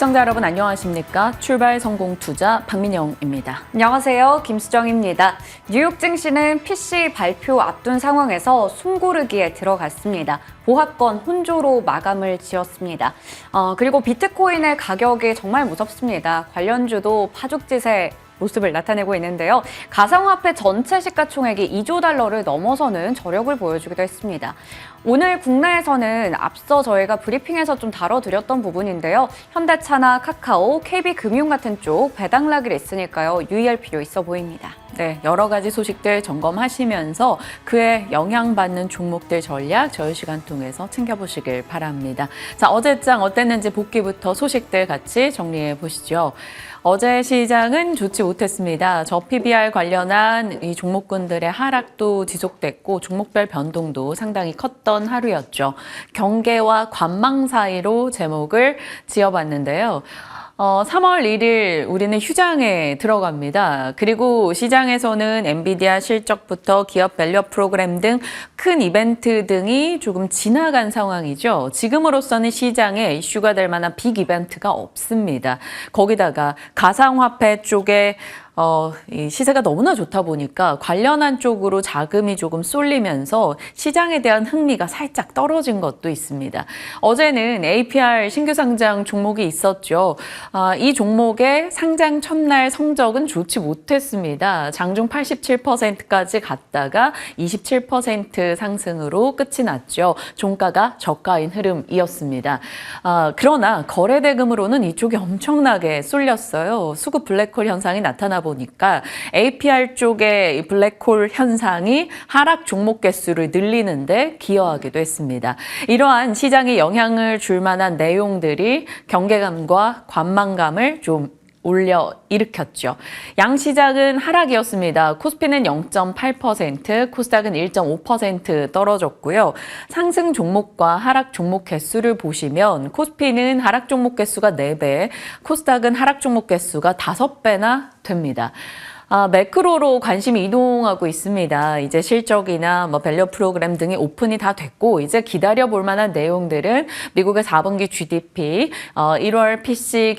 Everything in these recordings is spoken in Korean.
시청자 여러분 안녕하십니까? 출발 성공 투자 박민영입니다. 안녕하세요. 김수정입니다. 뉴욕 증시는 PC 발표 앞둔 상황에서 숨고르기에 들어갔습니다. 보합권 혼조로 마감을 지었습니다. 그리고 비트코인의 가격이 정말 무섭습니다. 관련주도 파죽지세 모습을 나타내고 있는데요. 가상화폐 전체 시가총액이 2조 달러를 넘어서는 저력을 보여주기도 했습니다. 오늘 국내에서는 앞서 저희가 브리핑에서 좀 다뤄드렸던 부분인데요. 현대차나 카카오, KB금융 같은 쪽 배당락이 있으니까요. 유의할 필요 있어 보입니다. 네, 여러 가지 소식들 점검하시면서 그에 영향받는 종목들 전략 저희 시간 통해서 챙겨보시길 바랍니다. 자, 어제장 어땠는지 복귀부터 소식들 같이 정리해 보시죠. 어제 시장은 좋지 못했습니다. 저 PBR 관련한 이 종목군들의 하락도 지속됐고 종목별 변동도 상당히 컸던 하루였죠. 경계와 관망 사이로 제목을 지어봤는데요. 3월 1일 우리는 휴장에 들어갑니다. 그리고 시장에서는 엔비디아 실적부터 기업 밸류 프로그램 등 큰 이벤트 등이 조금 지나간 상황이죠. 지금으로서는 시장에 이슈가 될 만한 빅 이벤트가 없습니다. 거기다가 가상화폐 쪽에 이 시세가 너무나 좋다 보니까 관련한 쪽으로 자금이 조금 쏠리면서 시장에 대한 흥미가 살짝 떨어진 것도 있습니다. 어제는 APR 신규 상장 종목이 있었죠. 이 종목의 상장 첫날 성적은 좋지 못했습니다. 장중 87%까지 갔다가 27% 상승으로 끝이 났죠. 종가가 저가인 흐름이었습니다. 그러나 거래대금으로는 이쪽이 엄청나게 쏠렸어요. 수급 블랙홀 현상이 나타나 보니까 APR 쪽의 블랙홀 현상이 하락 종목 개수를 늘리는데 기여하기도 했습니다. 이러한 시장에 영향을 줄 만한 내용들이 경계감과 관망감을 좀 일으켰죠. 양시장은 하락이었습니다. 코스피는 0.8%, 코스닥은 1.5% 떨어졌고요. 상승 종목과 하락 종목 개수를 보시면 코스피는 하락 종목 개수가 4배, 코스닥은 하락 종목 개수가 5배나 됩니다. 매크로로 관심이 이동하고 있습니다. 이제 실적이나 밸류 프로그램 등이 오픈이 다 됐고 이제 기다려볼 만한 내용들은 미국의 4분기 GDP, 1월 PC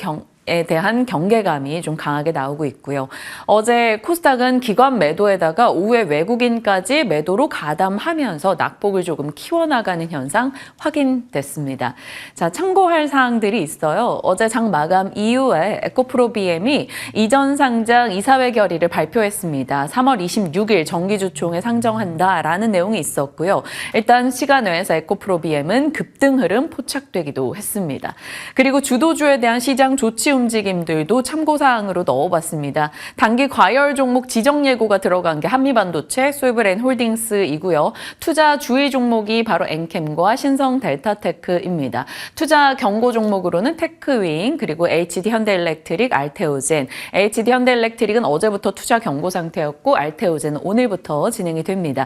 에 대한 경계감이 좀 강하게 나오고 있고요. 어제 코스닥은 기관 매도에다가 오후에 외국인까지 매도로 가담하면서 낙폭을 조금 키워나가는 현상 확인됐습니다. 자, 참고할 사항들이 있어요. 어제 장 마감 이후에 에코프로비엠이 이전 상장 이사회 결의를 발표했습니다. 3월 26일 정기주총에 상정한다라는 내용이 있었고요. 일단 시간 외에서 에코프로비엠은 급등 흐름 포착되기도 했습니다. 그리고 주도주에 대한 시장 조치 움직임들도 참고사항으로 넣어봤습니다. 단기 과열 종목 지정 예고가 들어간 게 한미반도체, 소이브랜홀딩스이고요. 투자 주의 종목이 바로 엔캠과 신성 델타테크입니다. 투자 경고 종목으로는 테크윙, 그리고 HD 현대일렉트릭, 알테오젠. HD 현대일렉트릭은 어제부터 투자 경고 상태였고 알테오젠은 오늘부터 진행이 됩니다.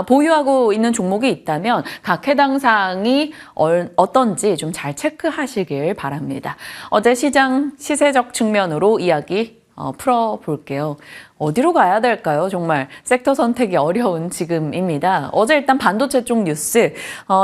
보유하고 있는 종목이 있다면 각 해당 사항이 어떤지 좀 잘 체크하시길 바랍니다. 어제 시장 시세적 측면으로 이야기 풀어볼게요. 어디로 가야 될까요? 정말 섹터 선택이 어려운 지금입니다. 어제 일단 반도체 쪽 뉴스,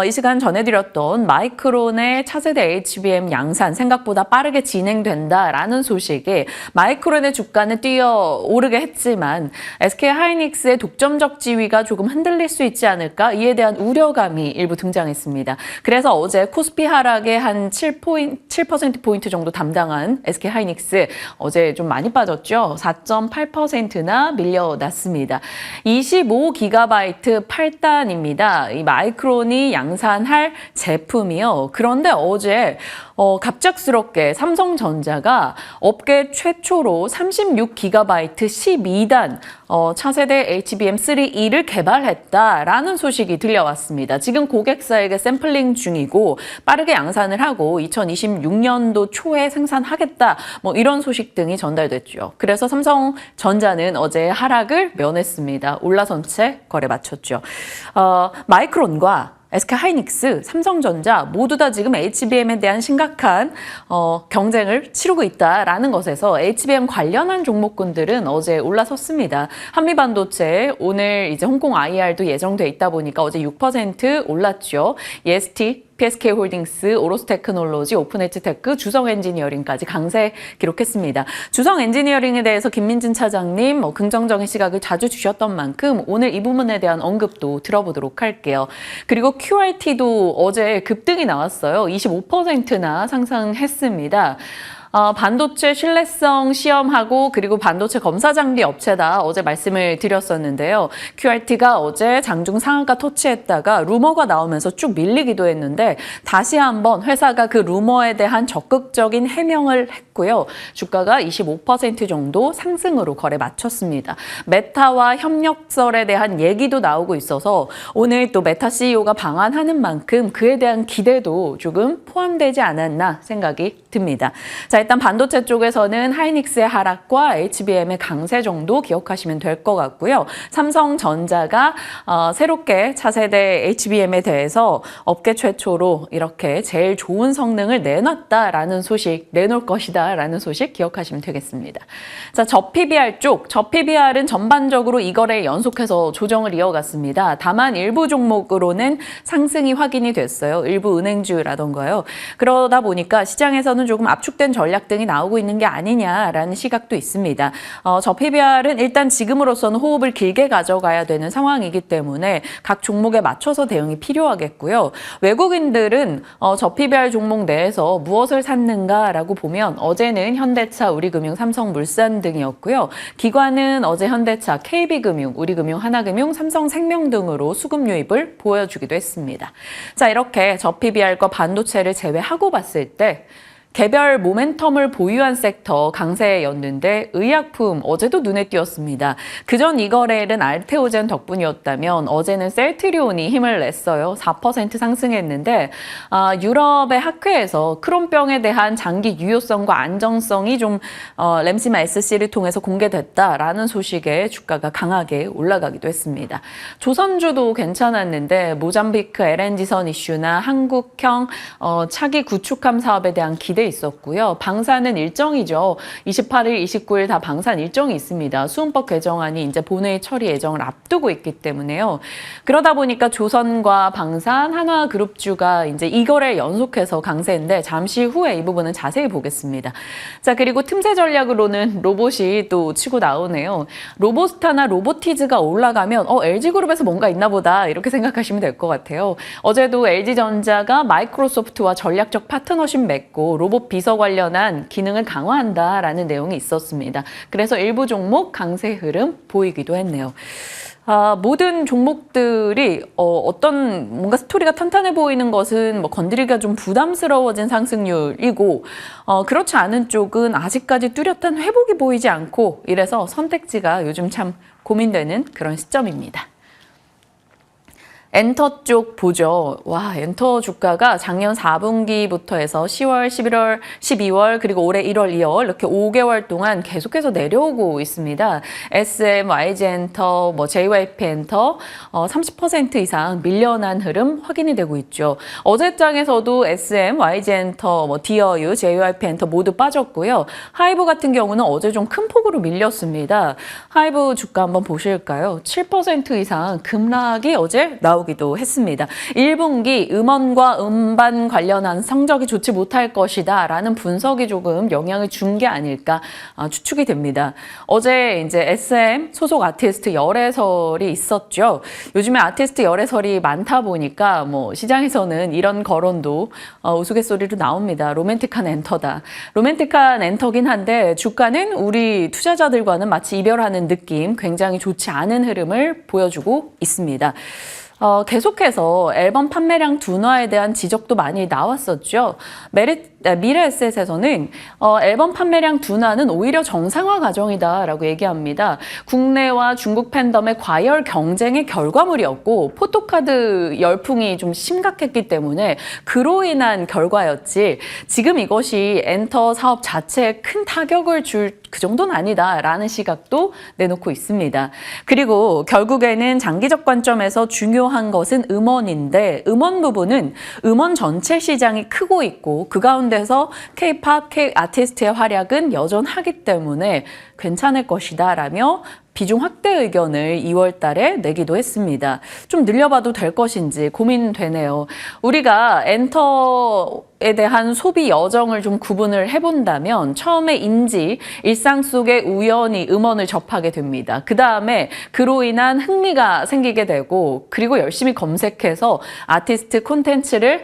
이 시간 전해드렸던 마이크론의 차세대 HBM 양산 생각보다 빠르게 진행된다라는 소식에 마이크론의 주가는 뛰어오르게 했지만 SK하이닉스의 독점적 지위가 조금 흔들릴 수 있지 않을까? 이에 대한 우려감이 일부 등장했습니다. 그래서 어제 코스피 하락의 한 7%포인트 정도 담당한 SK하이닉스 어제 좀 많이 빠졌죠. 4.8%나 밀려났습니다. 25GB 8단입니다. 이 마이크론이 양산할 제품이요. 그런데 어제 갑작스럽게 삼성전자가 업계 최초로 36GB 12단 차세대 HBM3E를 개발했다라는 소식이 들려왔습니다. 지금 고객사에게 샘플링 중이고 빠르게 양산을 하고 2026년도 초에 생산하겠다. 이런 소식 등이 전달됐죠. 그래서 삼성전자는 어제 하락을 면했습니다. 올라선 채 거래 마쳤죠. 마이크론과 SK하이닉스, 삼성전자 모두 다 지금 HBM에 대한 심각한 경쟁을 치르고 있다라는 것에서 HBM 관련한 종목군들은 어제 올라섰습니다. 한미반도체 오늘 이제 홍콩 IR도 예정돼 있다 보니까 어제 6% 올랐죠. EST PSK홀딩스, 오로스테크놀로지, 오픈엣지테크, 주성엔지니어링까지 강세 기록했습니다. 주성엔지니어링에 대해서 김민진 차장님 긍정적인 시각을 자주 주셨던 만큼 오늘 이 부분에 대한 언급도 들어보도록 할게요. 그리고 QRT도 어제 급등이 나왔어요. 25%나 상승했습니다. 반도체 신뢰성 시험하고 그리고 반도체 검사 장비 업체다 어제 말씀을 드렸었는데요. QRT가 어제 장중 상한가 터치했다가 루머가 나오면서 쭉 밀리기도 했는데 다시 한번 회사가 그 루머에 대한 적극적인 해명을 했고요. 주가가 25% 정도 상승으로 거래 마쳤습니다. 메타와 협력설에 대한 얘기도 나오고 있어서 오늘 또 메타 CEO가 방한하는 만큼 그에 대한 기대도 조금 포함되지 않았나 생각이 듭니다. 자, 일단 반도체 쪽에서는 하이닉스의 하락과 HBM의 강세 정도 기억하시면 될 것 같고요. 삼성전자가 새롭게 차세대 HBM에 대해서 업계 최초로 이렇게 제일 좋은 성능을 내놨다라는 소식, 내놓을 것이다라는 소식 기억하시면 되겠습니다. 자, 저PBR 쪽, 저PBR은 전반적으로 이 거래에 연속해서 조정을 이어갔습니다. 다만 일부 종목으로는 상승이 확인이 됐어요. 일부 은행주라던가요. 그러다 보니까 시장에서는 조금 압축된 전략 등이 나오고 있는 게 아니냐라는 시각도 있습니다. 저PBR은 일단 지금으로서는 호흡을 길게 가져가야 되는 상황이기 때문에 각 종목에 맞춰서 대응이 필요하겠고요. 외국인들은 저PBR 종목 내에서 무엇을 샀는가라고 보면 어제는 현대차, 우리금융, 삼성물산 등이었고요. 기관은 어제 현대차, KB금융, 우리금융, 하나금융, 삼성생명 등으로 수급 유입을 보여주기도 했습니다. 자, 이렇게 저PBR과 반도체를 제외하고 봤을 때 개별 모멘텀을 보유한 섹터 강세였는데 의약품 어제도 눈에 띄었습니다. 그전 이 거래일은 알테오젠 덕분이었다면 어제는 셀트리온이 힘을 냈어요. 4% 상승했는데 유럽의 학회에서 크론병에 대한 장기 유효성과 안정성이 좀 램시마 SC를 통해서 공개됐다라는 소식에 주가가 강하게 올라가기도 했습니다. 조선주도 괜찮았는데 모잠비크 LNG선 이슈나 한국형 차기 구축함 사업에 대한 기대 있었고요. 방산은 일정이죠. 28일, 29일 다 방산 일정이 있습니다. 수은법 개정안이 이제 본회의 처리 예정을 앞두고 있기 때문에요. 그러다 보니까 조선과 방산, 한화그룹주가 이제 이 거래 연속해서 강세인데 잠시 후에 이 부분은 자세히 보겠습니다. 자, 그리고 틈새 전략으로는 로봇이 또 치고 나오네요. 로보스타나 로보티즈가 올라가면 LG그룹에서 뭔가 있나 보다 이렇게 생각하시면 될 것 같아요. 어제도 LG전자가 마이크로소프트와 전략적 파트너십 맺고 로봇 비서 관련한 기능을 강화한다라는 내용이 있었습니다. 그래서 일부 종목 강세 흐름 보이기도 했네요. 모든 종목들이 어떤 뭔가 스토리가 탄탄해 보이는 것은 건드리기가 좀 부담스러워진 상승률이고 그렇지 않은 쪽은 아직까지 뚜렷한 회복이 보이지 않고 이래서 선택지가 요즘 참 고민되는 그런 시점입니다. 엔터 쪽 보죠. 와, 엔터 주가가 작년 4분기부터 해서 10월, 11월, 12월 그리고 올해 1월, 2월 이렇게 5개월 동안 계속해서 내려오고 있습니다. SM, YG엔터, JYP엔터 30% 이상 밀려난 흐름 확인이 되고 있죠. 어제장에서도 SM, YG엔터, 디어유, JYP엔터 모두 빠졌고요. 하이브 같은 경우는 어제 좀 큰 폭으로 밀렸습니다. 하이브 주가 한번 보실까요? 7% 이상 급락이 어제 나오기도 했습니다. 1분기 음원과 음반 관련한 성적이 좋지 못할 것이다 라는 분석이 조금 영향을 준 게 아닐까 추측이 됩니다. 어제 이제 SM 소속 아티스트 열애설이 있었죠. 요즘에 아티스트 열애설이 많다 보니까 시장에서는 이런 거론도 우스갯소리로 나옵니다. 로맨틱한 엔터다. 로맨틱한 엔터긴 한데 주가는 우리 투자자들과는 마치 이별하는 느낌, 굉장히 좋지 않은 흐름을 보여주고 있습니다. 계속해서 앨범 판매량 둔화에 대한 지적도 많이 나왔었죠. 미래에셋에서는 앨범 판매량 둔화는 오히려 정상화 과정이다라고 얘기합니다. 국내와 중국 팬덤의 과열 경쟁의 결과물이었고 포토카드 열풍이 좀 심각했기 때문에 그로 인한 결과였지 지금 이것이 엔터 사업 자체에 큰 타격을 줄 그 정도는 아니다라는 시각도 내놓고 있습니다. 그리고 결국에는 장기적 관점에서 중요한 것은 음원인데 음원 부분은 음원 전체 시장이 크고 있고 그 가운데서 K-팝, K 아티스트의 활약은 여전하기 때문에 괜찮을 것이다 라며 비중 확대 의견을 2월 달에 내기도 했습니다. 좀 늘려봐도 될 것인지 고민되네요. 우리가 엔터에 대한 소비 여정을 좀 구분을 해본다면 처음에 인지, 일상 속에 우연히 음원을 접하게 됩니다. 그 다음에 그로 인한 흥미가 생기게 되고 그리고 열심히 검색해서 아티스트 콘텐츠를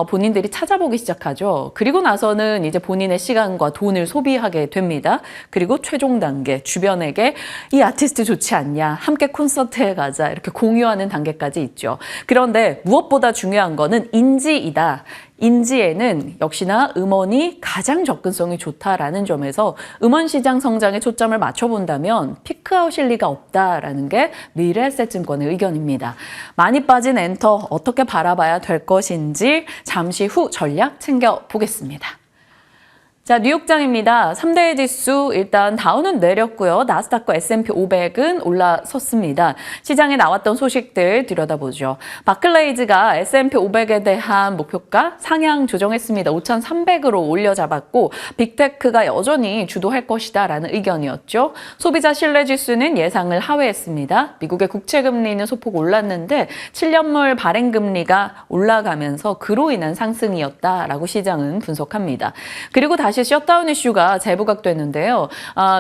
본인들이 찾아보기 시작하죠. 그리고 나서는 이제 본인의 시간과 돈을 소비하게 됩니다. 그리고 최종 단계, 주변에게 이 아티스트 좋지 않냐, 함께 콘서트에 가자 이렇게 공유하는 단계까지 있죠. 그런데 무엇보다 중요한 거는 인지이다. 인지에는 역시나 음원이 가장 접근성이 좋다라는 점에서 음원 시장 성장에 초점을 맞춰본다면 피크아웃일 리가 없다라는 게 미래에셋증권의 의견입니다. 많이 빠진 엔터 어떻게 바라봐야 될 것인지 잠시 후 전략 챙겨보겠습니다. 자, 뉴욕장입니다. 3대 지수 일단 다우는 내렸고요. 나스닥과 S&P 500은 올라섰습니다. 시장에 나왔던 소식들 들여다보죠. 바클레이즈가 S&P 500에 대한 목표가 상향 조정했습니다. 5,300으로 올려잡았고 빅테크가 여전히 주도할 것이다라는 의견이었죠. 소비자 신뢰지수는 예상을 하회했습니다. 미국의 국채금리는 소폭 올랐는데 7년물 발행금리가 올라가면서 그로 인한 상승이었다라고 시장은 분석합니다. 그리고 다시 셧다운 이슈가 재부각됐는데요.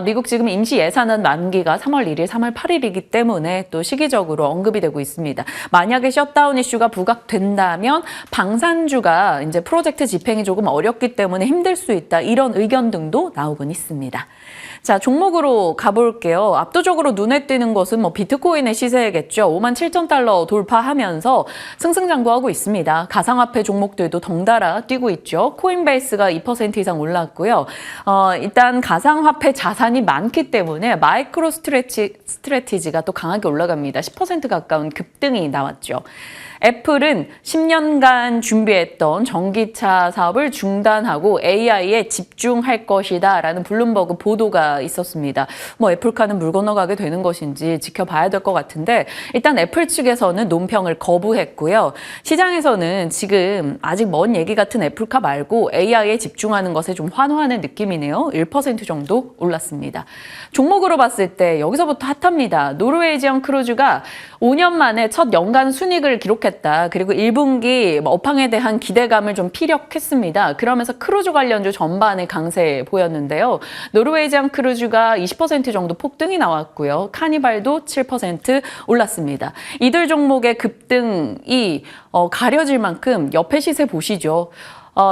미국 지금 임시 예산안 만기가 3월 1일, 3월 8일이기 때문에 또 시기적으로 언급이 되고 있습니다. 만약에 셧다운 이슈가 부각된다면 방산주가 이제 프로젝트 집행이 조금 어렵기 때문에 힘들 수 있다. 이런 의견 등도 나오곤 있습니다. 자, 종목으로 가볼게요. 압도적으로 눈에 띄는 것은 비트코인의 시세겠죠. 57,000달러 돌파하면서 승승장구하고 있습니다. 가상화폐 종목들도 덩달아 뛰고 있죠. 코인베이스가 2% 이상 올랐고요. 일단 가상화폐 자산이 많기 때문에 마이크로 스트래티지가 또 강하게 올라갑니다. 10% 가까운 급등이 나왔죠. 애플은 10년간 준비했던 전기차 사업을 중단하고 AI에 집중할 것이다 라는 블룸버그 보도가 있었습니다. 애플카는 물 건너가게 되는 것인지 지켜봐야 될 것 같은데 일단 애플 측에서는 논평을 거부했고요. 시장에서는 지금 아직 먼 얘기 같은 애플카 말고 AI에 집중하는 것에 좀 환호하는 느낌이네요. 1% 정도 올랐습니다. 종목으로 봤을 때 여기서부터 핫합니다. 노르웨이지언 크루즈가 5년 만에 첫 연간 순이익을 기록했다. 그리고 1분기 업황에 대한 기대감을 좀 피력했습니다. 그러면서 크루즈 관련주 전반에 강세 보였는데요. 노르웨이지언 크루즈가 20% 정도 폭등이 나왔고요. 카니발도 7% 올랐습니다. 이들 종목의 급등이 가려질 만큼 옆에 시세 보시죠.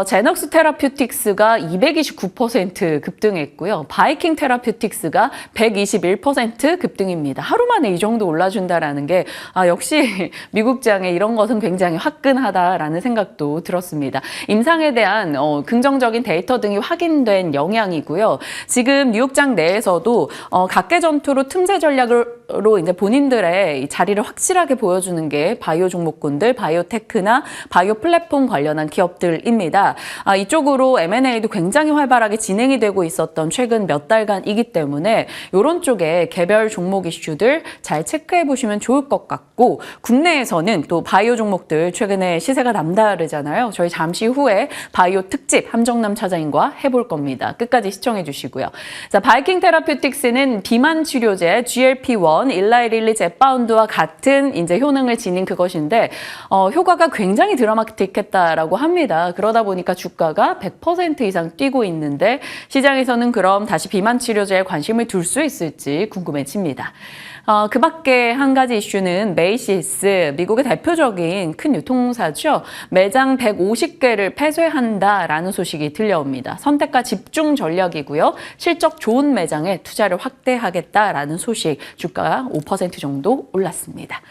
제넉스 테라퓨틱스가 229% 급등했고요. 바이킹 테라퓨틱스가 121% 급등입니다. 하루 만에 이 정도 올라준다라는 게 역시 미국장에 이런 것은 굉장히 화끈하다라는 생각도 들었습니다. 임상에 대한 긍정적인 데이터 등이 확인된 영향이고요. 지금 뉴욕장 내에서도 각계 전투로 틈새 전략으로 이제 본인들의 자리를 확실하게 보여주는 게 바이오 종목군들, 바이오테크나 바이오 플랫폼 관련한 기업들입니다. 이쪽으로 M&A도 굉장히 활발하게 진행이 되고 있었던 최근 몇 달간이기 때문에 이런 쪽에 개별 종목 이슈들 잘 체크해 보시면 좋을 것 같고 국내에서는 또 바이오 종목들 최근에 시세가 남다르잖아요. 저희 잠시 후에 바이오 특집 함정남 차장님과 해볼 겁니다. 끝까지 시청해 주시고요. 자, 바이킹 테라퓨틱스는 비만 치료제 GLP-1, 일라이릴리 제파운드와 같은 이제 효능을 지닌 그것인데 효과가 굉장히 드라마틱했다라고 합니다. 그러다 보니까 주가가 100% 이상 뛰고 있는데 시장에서는 그럼 다시 비만 치료제에 관심을 둘 수 있을지 궁금해집니다. 그 밖에 한 가지 이슈는 메이시스, 미국의 대표적인 큰 유통사죠. 매장 150개를 폐쇄한다라는 소식이 들려옵니다. 선택과 집중 전략이고요. 실적 좋은 매장에 투자를 확대하겠다라는 소식, 주가가 5% 정도 올랐습니다.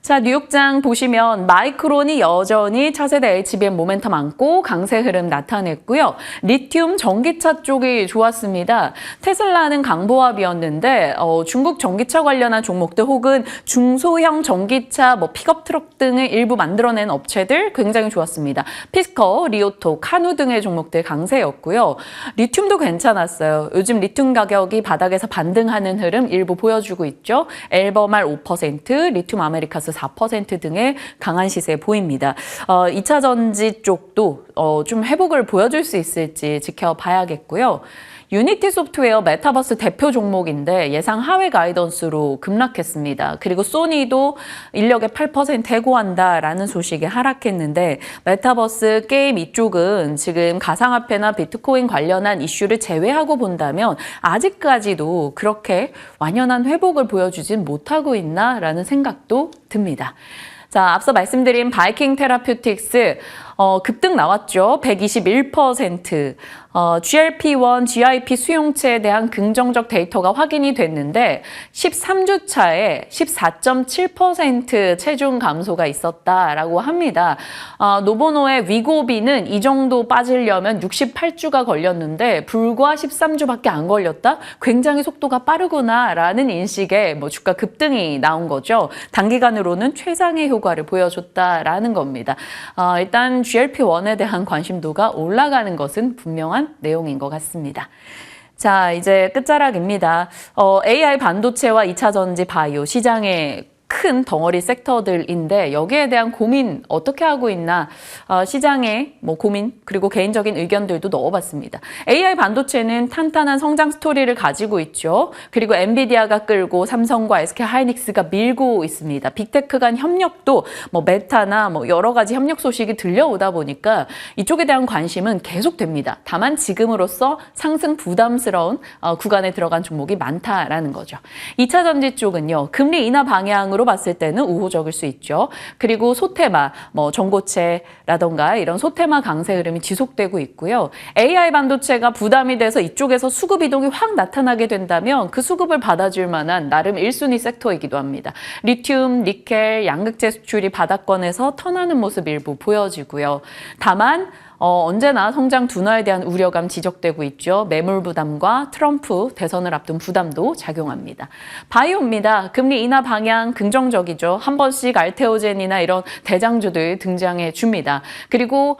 자, 뉴욕장 보시면 마이크론이 여전히 차세대 HBM 모멘텀 안고 강세 흐름 나타냈고요. 리튬 전기차 쪽이 좋았습니다. 테슬라는 강보합이었는데 중국 전기차 관련한 종목들 혹은 중소형 전기차 픽업 트럭 등을 일부 만들어낸 업체들 굉장히 좋았습니다. 피스커, 리오토, 카누 등의 종목들 강세였고요. 리튬도 괜찮았어요. 요즘 리튬 가격이 바닥에서 반등하는 흐름 일부 보여주고 있죠. 엘버말 5%, 리튬 아메리카스 4% 등의 강한 시세 보입니다. 2차 전지 쪽도 좀 회복을 보여줄 수 있을지 지켜봐야겠고요. 유니티 소프트웨어 메타버스 대표 종목인데 예상 하회 가이던스로 급락했습니다. 그리고 소니도 인력의 8% 해고한다라는 소식에 하락했는데 메타버스 게임 이쪽은 지금 가상화폐나 비트코인 관련한 이슈를 제외하고 본다면 아직까지도 그렇게 완연한 회복을 보여주진 못하고 있나라는 생각도 듭니다. 자, 앞서 말씀드린 바이킹 테라퓨틱스 급등 나왔죠. 121%. GLP-1, GIP 수용체에 대한 긍정적 데이터가 확인이 됐는데 13주 차에 14.7% 체중 감소가 있었다라고 합니다. 노보노의 위고비는 이 정도 빠지려면 68주가 걸렸는데 불과 13주밖에 안 걸렸다? 굉장히 속도가 빠르구나라는 인식에 주가 급등이 나온 거죠. 단기간으로는 최상의 효과를 보여줬다라는 겁니다. 일단 GLP-1에 대한 관심도가 올라가는 것은 분명한 내용인 것 같습니다. 자, 이제 끝자락입니다. AI 반도체와 2차 전지 바이오 시장의 큰 덩어리 섹터들인데 여기에 대한 고민 어떻게 하고 있나 시장의 고민 그리고 개인적인 의견들도 넣어봤습니다. AI 반도체는 탄탄한 성장 스토리를 가지고 있죠. 그리고 엔비디아가 끌고 삼성과 SK 하이닉스가 밀고 있습니다. 빅테크 간 협력도 메타나 여러 가지 협력 소식이 들려오다 보니까 이쪽에 대한 관심은 계속됩니다. 다만 지금으로서 상승 부담스러운 구간에 들어간 종목이 많다라는 거죠. 2차 전지 쪽은요. 금리 인하 방향으로 봤을 때는 우호적일 수 있죠. 그리고 소테마, 전고체라던가 이런 소테마 강세 흐름이 지속되고 있고요. AI 반도체가 부담이 돼서 이쪽에서 수급 이동이 확 나타나게 된다면 그 수급을 받아줄 만한 나름 1순위 섹터이기도 합니다. 리튬, 니켈, 양극재 수출이 바닥권에서 턴하는 모습 일부 보여지고요. 다만 언제나 성장 둔화에 대한 우려감 지적되고 있죠. 매물 부담과 트럼프 대선을 앞둔 부담도 작용합니다. 바이오입니다. 금리 인하 방향 긍정적이죠. 한 번씩 알테오젠이나 이런 대장주들 등장해 줍니다. 그리고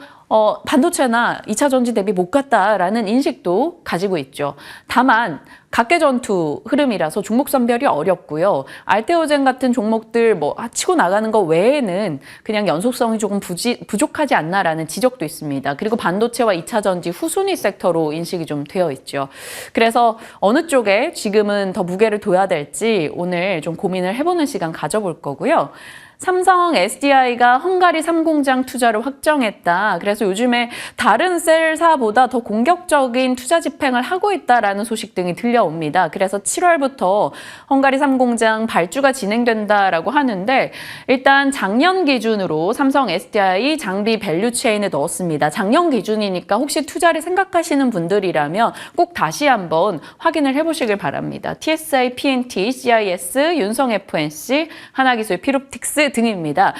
반도체나 2차 전지 대비 못 갔다라는 인식도 가지고 있죠. 다만 각계 전투 흐름이라서 종목 선별이 어렵고요. 알테오젠 같은 종목들 치고 나가는 거 외에는 그냥 연속성이 조금 부족하지 않나라는 지적도 있습니다. 그리고 반도체와 2차 전지 후순위 섹터로 인식이 좀 되어 있죠. 그래서 어느 쪽에 지금은 더 무게를 둬야 될지 오늘 좀 고민을 해보는 시간 가져볼 거고요. 삼성 SDI가 헝가리 3공장 투자를 확정했다. 그래서 요즘에 다른 셀사보다 더 공격적인 투자 집행을 하고 있다라는 소식 등이 들려옵니다. 그래서 7월부터 헝가리 3공장 발주가 진행된다라고 하는데 일단 작년 기준으로 삼성 SDI 장비 밸류 체인에 넣었습니다. 작년 기준이니까 혹시 투자를 생각하시는 분들이라면 꼭 다시 한번 확인을 해보시길 바랍니다. TSI, PNT, CIS, 윤성 FNC, 하나기술, 피롭틱스 등입니다.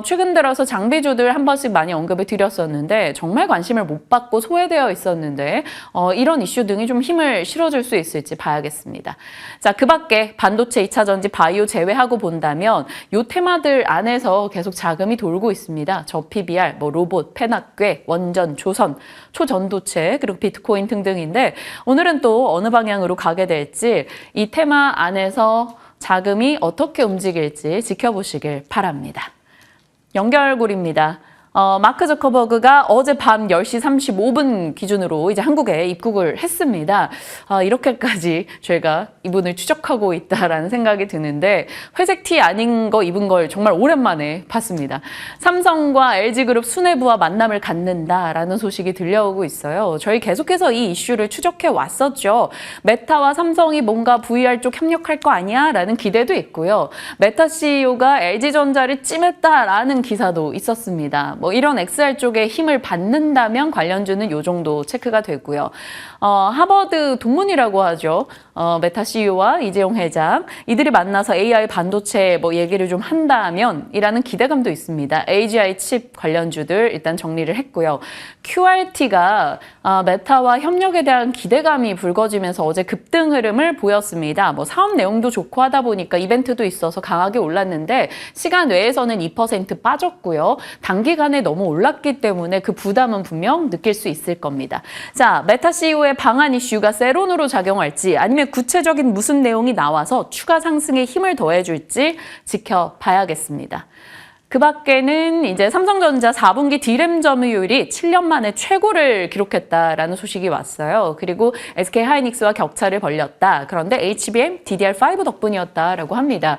최근 들어서 장비주들 한 번씩 많이 언급을 드렸었는데 정말 관심을 못 받고 소외되어 있었는데 이런 이슈 등이 좀 힘을 실어줄 수 있을지 봐야겠습니다. 자, 그 밖에 반도체, 2차 전지, 바이오 제외하고 본다면 이 테마들 안에서 계속 자금이 돌고 있습니다. 저 PBR, 로봇, 펜학괴, 원전, 조선, 초전도체, 그리고 비트코인 등등인데 오늘은 또 어느 방향으로 가게 될지 이 테마 안에서 자금이 어떻게 움직일지 지켜보시길 바랍니다. 연결고리입니다. 마크 저커버그가 어젯밤 10시 35분 기준으로 이제 한국에 입국을 했습니다. 이렇게까지 저희가 이분을 추적하고 있다라는 생각이 드는데 회색 티 아닌 거 입은 걸 정말 오랜만에 봤습니다. 삼성과 LG그룹 수뇌부와 만남을 갖는다라는 소식이 들려오고 있어요. 저희 계속해서 이 이슈를 추적해 왔었죠. 메타와 삼성이 뭔가 VR 쪽 협력할 거 아니야? 라는 기대도 있고요. 메타 CEO가 LG전자를 찜했다라는 기사도 있었습니다. 이런 XR 쪽에 힘을 받는다면 관련주는 이 정도 체크가 되고요. 하버드 동문이라고 하죠. 메타 CEO와 이재용 회장 이들이 만나서 AI 반도체 얘기를 좀 한다면 이라는 기대감도 있습니다. AGI 칩 관련주들 일단 정리를 했고요. QRT가 메타와 협력에 대한 기대감이 불거지면서 어제 급등 흐름을 보였습니다. 사업 내용도 좋고 하다 보니까 이벤트도 있어서 강하게 올랐는데 시간 외에서는 2% 빠졌고요. 단기간에 너무 올랐기 때문에 그 부담은 분명 느낄 수 있을 겁니다. 자, 메타 CEO의 방한 이슈가 세론으로 작용할지 아니면 구체적인 무슨 내용이 나와서 추가 상승에 힘을 더해줄지 지켜봐야겠습니다. 그 밖에는 이제 삼성전자 4분기 D램 점유율이 7년 만에 최고를 기록했다라는 소식이 왔어요. 그리고 SK 하이닉스와 격차를 벌렸다. 그런데 HBM DDR5 덕분이었다라고 합니다.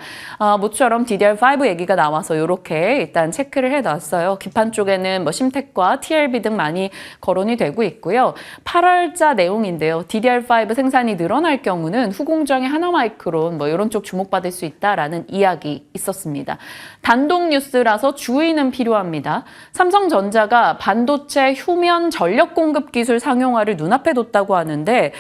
모처럼 DDR5 얘기가 나와서 이렇게 일단 체크를 해놨어요. 기판 쪽에는 뭐 심텍과 TLB 등 많이 거론이 되고 있고요. 8월자 내용인데요. DDR5 생산이 늘어날 경우는 후공정의 하나마이크론 뭐 이런 쪽 주목받을 수 있다라는 이야기 있었습니다. 단독 뉴스라서 주의는 필요합니다. 삼성전자가 반도체 휴면 전력 공급 기술 상용화를 눈앞에 뒀다고 하는데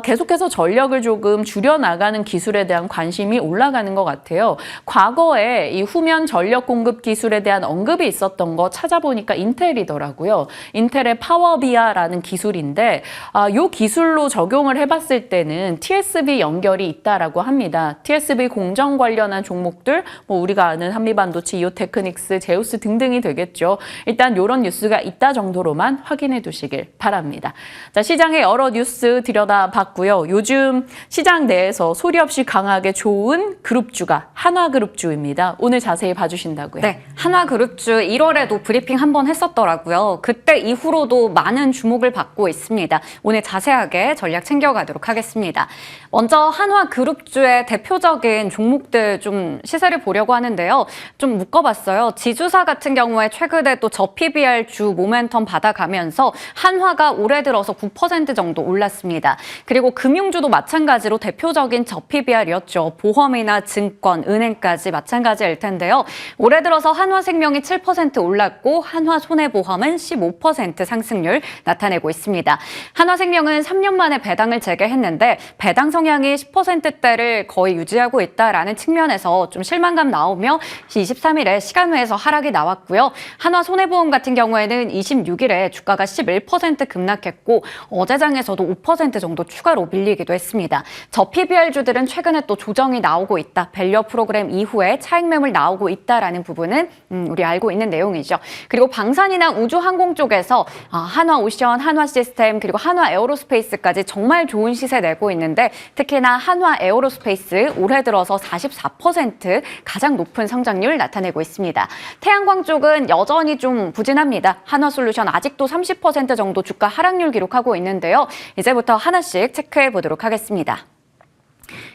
계속해서 전력을 조금 줄여나가는 기술에 대한 관심이 올라가는 것 같아요. 과거에 이 후면 전력 공급 기술에 대한 언급이 있었던 거 찾아보니까 인텔이더라고요. 인텔의 파워비아라는 기술인데 이 기술로 적용을 해봤을 때는 TSV 연결이 있다라고 합니다. TSV 공정 관련한 종목들, 뭐 우리가 아는 한미반도체, 이오테크닉스, 제우스 등등이 되겠죠. 일단 이런 뉴스가 있다 정도로만 확인해 두시길 바랍니다. 자, 시장의 여러 뉴스 들여다봤고요. 요즘 시장 내에서 소리 없이 강하게 좋은 그룹주가 한화그룹주입니다. 오늘 자세히 봐주신다고요? 네, 한화그룹주 1월에도 브리핑 한번 했었더라고요. 그때 이후로도 많은 주목을 받고 있습니다. 오늘 자세하게 전략 챙겨가도록 하겠습니다. 먼저 한화그룹주의 대표적인 종목들 좀 시세를 보려고 하는데요. 좀 묶어봤어요. 지주사 같은 경우에 최근에 또 저PBR 주 모멘텀 받아가면서 한화가 올해 들어서 9% 정도 올랐습니다. 그리고 금융주도 마찬가지로 대표적인 저PBR이었죠. 보험이나 증권, 은행까지 마찬가지일 텐데요. 올해 들어서 한화생명이 7% 올랐고 한화손해보험은 15% 상승률 나타내고 있습니다. 한화생명은 3년 만에 배당을 재개했는데 배당 성향이 10%대를 거의 유지하고 있다라는 측면에서 좀 실망감 나오며 23일에 시간외에서 하락이 나왔고요. 한화손해보험 같은 경우에는 26일에 주가가 11% 급락했고 어제장에서도 5% 정도 추가로 밀리기도 했습니다. 저PBR주들은 최근에 또 조정이 나오고 있다. 밸류 프로그램 이후에 차익 매물 나오고 있다라는 부분은 우리 알고 있는 내용이죠. 그리고 방산이나 우주항공 쪽에서 한화오션, 한화시스템 그리고 한화에어로스페이스까지 정말 좋은 시세 내고 있는데 특히나 한화에어로스페이스 올해 들어서 44% 가장 높은 성장률 나타내고 있습니다. 태양광 쪽은 여전히 좀 부진합니다. 한화솔루션 아직도 30% 정도 주가 하락률 기록하고 있는데요. 이제부터 하나씩 체크해 보도록 하겠습니다.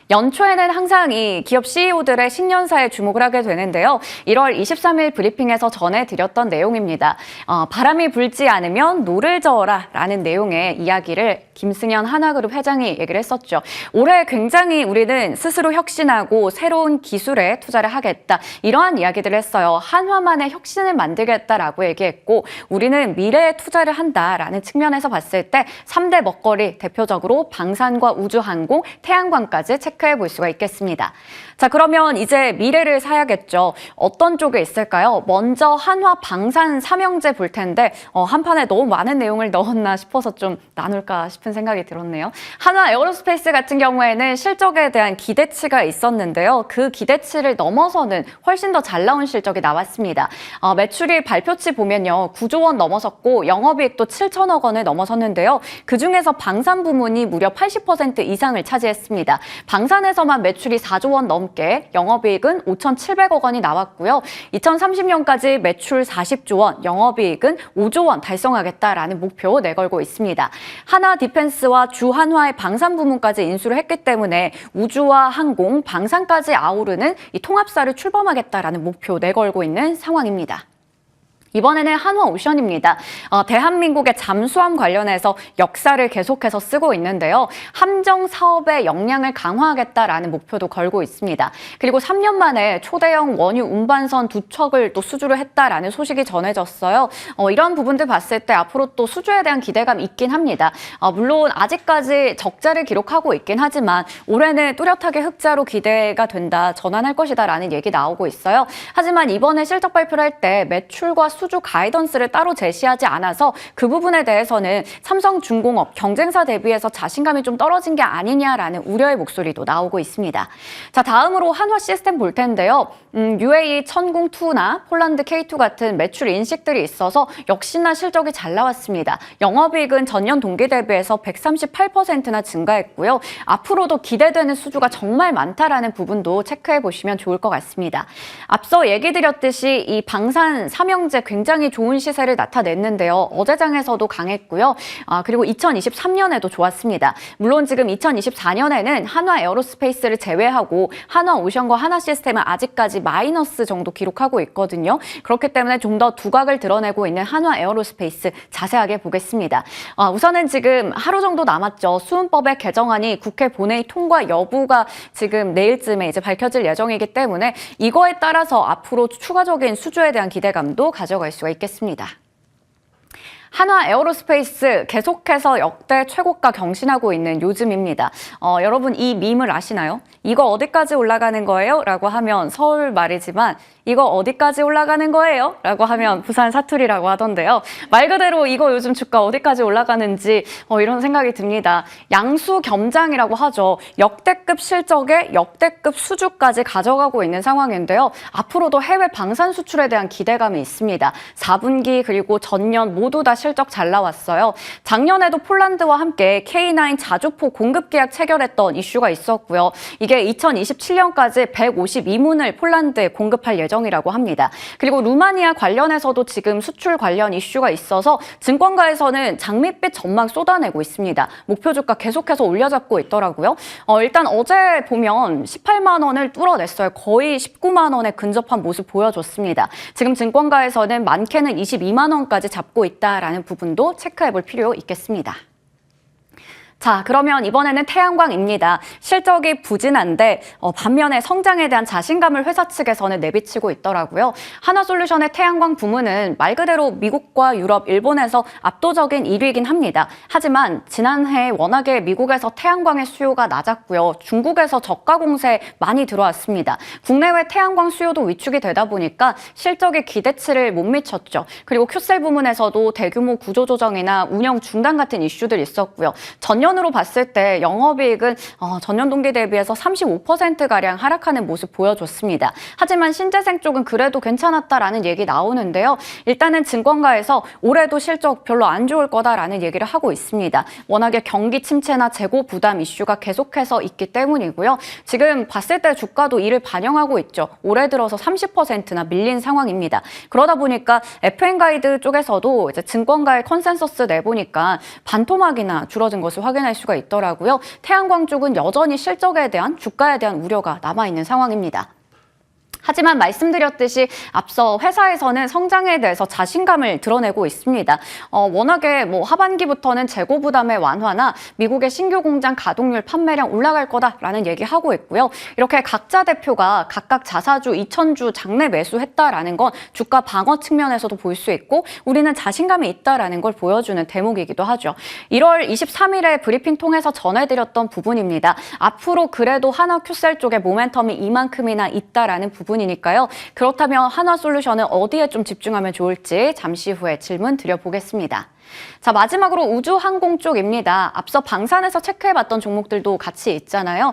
연초에는 항상 이 기업 CEO들의 신년사에 주목을 하게 되는데요. 1월 23일 브리핑에서 전해드렸던 내용입니다. 바람이 불지 않으면 노를 저어라 라는 내용의 이야기를 김승현 한화그룹 회장이 얘기를 했었죠. 올해 굉장히 우리는 스스로 혁신하고 새로운 기술에 투자를 하겠다. 이러한 이야기들을 했어요. 한화만의 혁신을 만들겠다라고 얘기했고 우리는 미래에 투자를 한다라는 측면에서 봤을 때 3대 먹거리 대표적으로 방산과 우주항공, 태양광까지 체크해 볼 수가 있겠습니다. 자, 그러면 이제 미래를 사야겠죠. 어떤 쪽에 있을까요? 먼저 한화 방산 삼형제 볼 텐데 한 판에 너무 많은 내용을 넣었나 싶어서 좀 나눌까 싶은 생각이 들었네요. 한화 에어로스페이스 같은 경우에는 실적에 대한 기대치가 있었는데요. 그 기대치를 넘어서는 훨씬 더 잘 나온 실적이 나왔습니다. 매출이 발표치 보면요. 9조 원 넘어섰고 영업이익도 7천억 원을 넘어섰는데요. 그중에서 방산 부문이 무려 80% 이상을 차지했습니다. 방산에서만 매출이 4조 원 넘게 영업이익은 5,700억 원이 나왔고요. 2030년까지 매출 40조 원, 영업이익은 5조 원 달성하겠다라는 목표 내걸고 있습니다. 하나 디펜스와 주한화의 방산 부문까지 인수를 했기 때문에 우주와 항공, 방산까지 아우르는 이 통합사를 출범하겠다라는 목표 내걸고 있는 상황입니다. 이번에는 한화오션입니다. 대한민국의 잠수함 관련해서 역사를 계속해서 쓰고 있는데요. 함정 사업의 역량을 강화하겠다라는 목표도 걸고 있습니다. 그리고 3년 만에 초대형 원유 운반선 2척을 또 수주를 했다라는 소식이 전해졌어요. 이런 부분들 봤을 때 앞으로 또 수주에 대한 기대감이 있긴 합니다. 물론 아직까지 적자를 기록하고 있긴 하지만 올해는 뚜렷하게 흑자로 기대가 된다, 전환할 것이다라는 얘기 나오고 있어요. 하지만 이번에 실적 발표를 할 때 매출과 수주 가이던스를 따로 제시하지 않아서 그 부분에 대해서는 삼성중공업 경쟁사 대비해서 자신감이 좀 떨어진 게 아니냐라는 우려의 목소리도 나오고 있습니다. 자, 다음으로 한화 시스템 볼 텐데요. UAE 천궁2나 폴란드 K2 같은 매출 인식들이 있어서 역시나 실적이 잘 나왔습니다. 영업이익은 전년 동기 대비해서 138%나 증가했고요. 앞으로도 기대되는 수주가 정말 많다라는 부분도 체크해 보시면 좋을 것 같습니다. 앞서 얘기 드렸듯이 이 방산 삼형제 굉장히 좋은 시세를 나타냈는데요. 어제장에서도 강했고요. 그리고 2023년에도 좋았습니다. 물론 지금 2024년에는 한화 에어로스페이스를 제외하고 한화 오션과 한화 시스템은 아직까지 마이너스 정도 기록하고 있거든요. 그렇기 때문에 좀 더 두각을 드러내고 있는 한화 에어로스페이스 자세하게 보겠습니다. 우선은 지금 하루 정도 남았죠. 수은법의 개정안이 국회 본회의 통과 여부가 지금 내일쯤에 이제 밝혀질 예정이기 때문에 이거에 따라서 앞으로 추가적인 수주에 대한 기대감도 가져갈 수가 있겠습니다. 한화 에어로스페이스 계속해서 역대 최고가 경신하고 있는 요즘입니다. 여러분 이 밈을 아시나요? 이거 어디까지 올라가는 거예요? 라고 하면 서울 말이지만 이거 어디까지 올라가는 거예요? 라고 하면 부산 사투리라고 하던데요. 말 그대로 이거 요즘 주가 어디까지 올라가는지 이런 생각이 듭니다. 양수겸장이라고 하죠. 역대급 실적에 역대급 수주까지 가져가고 있는 상황인데요. 앞으로도 해외 방산 수출에 대한 기대감이 있습니다. 4분기 그리고 전년 모두 다 실적 잘 나왔어요. 작년에도 폴란드와 함께 K9 자주포 공급 계약 체결했던 이슈가 있었고요. 이게 2027년까지 152문을 폴란드에 공급할 예정이라고 합니다. 그리고 루마니아 관련해서도 지금 수출 관련 이슈가 있어서 증권가에서는 장밋빛 전망 쏟아내고 있습니다. 목표 주가 계속해서 올려잡고 있더라고요. 일단 어제 보면 18만 원을 뚫어냈어요. 거의 19만 원에 근접한 모습 보여줬습니다. 지금 증권가에서는 많게는 22만 원까지 잡고 있다라는 부분도 체크해 볼 필요 있겠습니다. 자, 그러면 이번에는 태양광입니다. 실적이 부진한데 반면에 성장에 대한 자신감을 회사 측에서는 내비치고 있더라고요. 한화솔루션의 태양광 부문은 말 그대로 미국과 유럽, 일본에서 압도적인 1위이긴 합니다. 하지만 지난해 워낙에 미국에서 태양광의 수요가 낮았고요. 중국에서 저가 공세 많이 들어왔습니다. 국내외 태양광 수요도 위축이 되다 보니까 실적의 기대치를 못 미쳤죠. 그리고 큐셀 부문에서도 대규모 구조조정이나 운영 중단 같은 이슈들이 있었고요. 전년으로 봤을 때 영업이익은 전년 동기 대비해서 35%가량 하락하는 모습 보여줬습니다. 하지만 신재생 쪽은 그래도 괜찮았다라는 얘기 나오는데요. 일단은 증권가에서 올해도 실적 별로 안 좋을 거다라는 얘기를 하고 있습니다. 워낙에 경기 침체나 재고 부담 이슈가 계속해서 있기 때문이고요. 지금 봤을 때 주가도 이를 반영하고 있죠. 올해 들어서 30%나 밀린 상황입니다. 그러다 보니까 FN가이드 쪽에서도 이제 증권가의 컨센서스 내보니까 반토막이나 줄어든 것을 확인할 수가 있더라고요. 태양광 쪽은 여전히 실적에 대한 주가에 대한 우려가 남아있는 상황입니다. 하지만 말씀드렸듯이 앞서 회사에서는 성장에 대해서 자신감을 드러내고 있습니다. 워낙에 하반기부터는 재고 부담의 완화나 미국의 신규 공장 가동률 판매량 올라갈 거다라는 얘기하고 있고요. 이렇게 각자 대표가 각각 자사주 2,000주 장내 매수했다라는 건 주가 방어 측면에서도 볼 수 있고 우리는 자신감이 있다라는 걸 보여주는 대목이기도 하죠. 1월 23일에 브리핑 통해서 전해드렸던 부분입니다. 앞으로 그래도 한화큐셀 쪽에 모멘텀이 이만큼이나 있다라는 부분이니까요. 그렇다면 한화솔루션은 어디에 좀 집중하면 좋을지 잠시 후에 질문 드려보겠습니다. 자, 마지막으로 우주항공 쪽입니다. 앞서 방산에서 체크해봤던 종목들도 같이 있잖아요.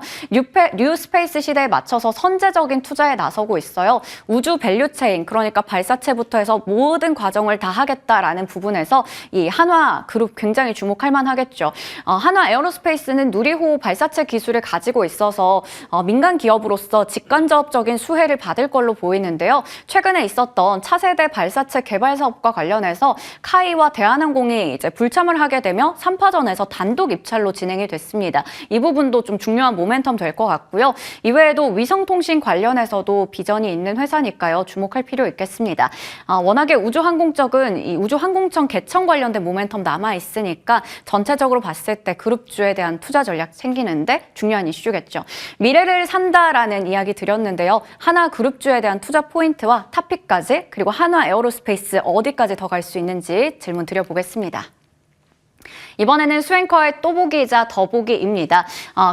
뉴스페이스 시대에 맞춰서 선제적인 투자에 나서고 있어요. 우주 밸류체인, 그러니까 발사체부터 해서 모든 과정을 다 하겠다라는 부분에서 이 한화그룹 굉장히 주목할 만하겠죠. 한화 에어로스페이스는 누리호 발사체 기술을 가지고 있어서 민간 기업으로서 직간접적인 수혜를 받을 걸로 보이는데요. 최근에 있었던 차세대 발사체 개발 사업과 관련해서 카이와 대한항공이 이제 불참을 하게 되며 3파전에서 단독 입찰로 진행이 됐습니다. 이 부분도 좀 중요한 모멘텀 될 것 같고요. 이외에도 위성통신 관련해서도 비전이 있는 회사니까요. 주목할 필요 있겠습니다. 워낙에 우주항공 쪽은 이 우주항공청 개청 관련된 모멘텀 남아있으니까 전체적으로 봤을 때 그룹주에 대한 투자 전략 챙기는데 중요한 이슈겠죠. 미래를 산다라는 이야기 드렸는데요. 하나 그룹주에 대한 투자 포인트와 탑픽까지 그리고 한화 에어로스페이스 어디까지 더 갈 수 있는지 질문 드려보겠습니다. 이번에는 수앵커의 또 보기이자 더 보기입니다.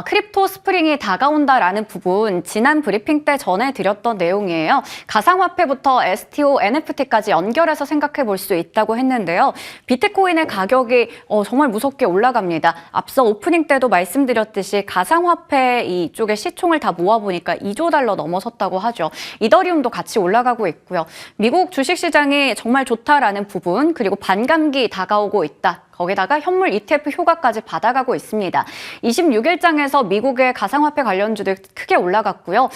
크립토 스프링이 다가온다라는 부분 지난 브리핑 때 전해드렸던 내용이에요. 가상화폐부터 STO, NFT까지 연결해서 생각해 볼 수 있다고 했는데요. 비트코인의 가격이 정말 무섭게 올라갑니다. 앞서 오프닝 때도 말씀드렸듯이 가상화폐 이쪽에 시총을 다 모아보니까 2조 달러 넘어섰다고 하죠. 이더리움도 같이 올라가고 있고요. 미국 주식시장이 정말 좋다라는 부분, 그리고 반감기 다가오고 있다. 거기다가 현물 ETF 효과까지 받아가고 있습니다. 26일장에서 미국의 가상화폐 관련주들 크게 올라갔고요.